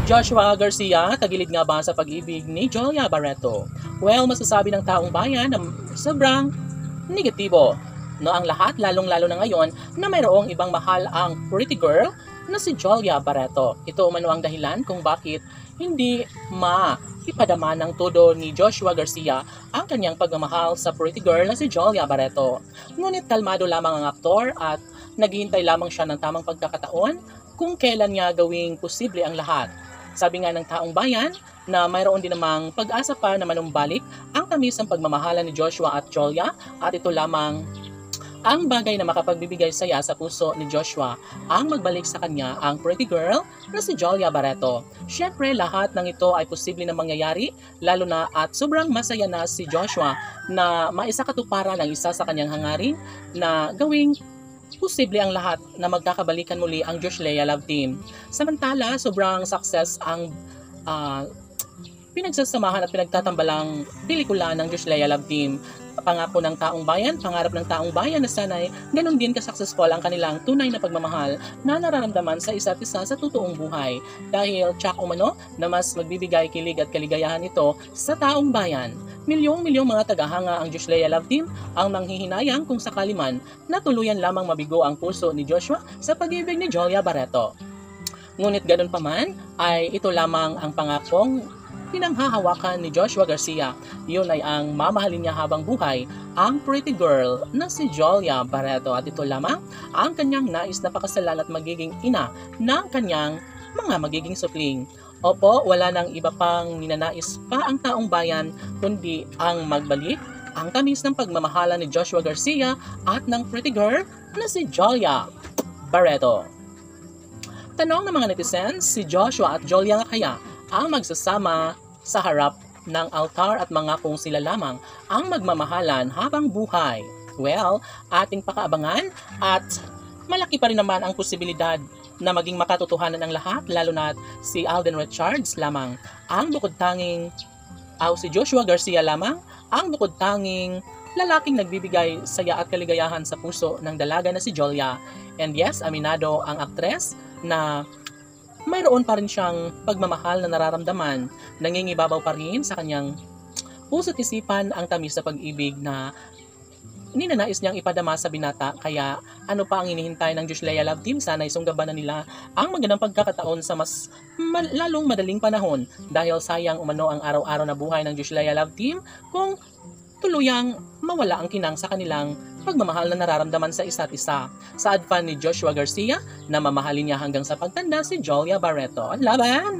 Joshua Garcia, tagilid nga ba sa pag-ibig ni Jolia Barreto? Well, masasabi ng taong bayan na sobrang negatibo. No, ang lahat, lalong-lalo na ngayon na mayroong ibang mahal ang pretty girl na si Jolia Barreto. Ito umano ang dahilan kung bakit hindi ipadama ng todo ni Joshua Garcia ang kanyang pagmamahal sa pretty girl na si Jolia Barreto. Ngunit kalmado lamang ang aktor at naghihintay lamang siya ng tamang pagkakataon kung kailan niya gawing posible ang lahat. Sabi nga ng taong bayan na mayroon din namang pag-asa pa na manumbalik ang tamis ng pagmamahalan ni Joshua at Jolia at ito lamang ang bagay na makapagbibigay saya sa puso ni Joshua ang magbalik sa kanya ang pretty girl na si Jolia Barreto. Siyempre, lahat ng ito ay posible na mangyayari, lalo na at sobrang masaya na si Joshua na maisakatuparan ang isa sa kanyang hangarin na gawing posible ang lahat na magkakabalikan muli ang Josh Leia Love Team. Samantala, sobrang success ang pinagsasamahan at pinagtatambalang pelikula ng Josh Leia Love Team. Pangako ng taong bayan, pangarap ng taong bayan na sana'y ganun din ka-successful ang kanilang tunay na pagmamahal na nararamdaman sa isa't isa sa totoong buhay. Dahil tsak umano na mas magbibigay kilig at kaligayahan ito sa taong bayan. Milyong-milyong mga tagahanga ang Josh Leia Love Team ang nanghihinayang kung sakali man na tuluyan lamang mabigo ang puso ni Joshua sa pag-ibig ni Jolia Barreto. Ngunit ganun pa man ay ito lamang ang pangakong pinanghahawakan ni Joshua Garcia. Yun ay ang mamahalin niya habang buhay, ang pretty girl na si Jolia Barreto. At ito lamang ang kanyang nais na pakasalan at magiging ina ng kanyang mga magiging supling. Opo, wala nang iba pang ninanais pa ang taong bayan kundi ang magbalik ang tamis ng pagmamahala ni Joshua Garcia at ng pretty girl na si Jolia Barreto. Tanong ng mga netizens, si Joshua at Jolia nga kaya ang magsasama sa harap ng altar at mga kung sila lamang ang magmamahalan habang buhay? Well, ating pakaabangan at malaki pa rin naman ang posibilidad na maging makatotohanan ang lahat, lalo na si Alden Richards lamang ang bukod tanging si Joshua Garcia lamang ang bukod tanging lalaking nagbibigay saya at kaligayahan sa puso ng dalaga na si Jolia. And yes, aminado ang aktres na mayroon pa rin siyang pagmamahal na nararamdaman, nangingibabaw pa rin sa kanyang puso't isipan ang tamis sa pag-ibig na ninanais niyang ipadama sa binata. Kaya ano pa ang hinihintay ng Josh Leia Love Team? Sana isunggaban na nila ang magandang pagkakataon sa mas lalong madaling panahon, dahil sayang umano ang araw-araw na buhay ng Josh Leia Love Team kung tuluyang mawala ang kinang sa kanilang pagmamahal na nararamdaman sa isa't isa. Saad fan ni Joshua Garcia na mamahalin niya hanggang sa pagtanda si Jolia Barreto. Ang laban!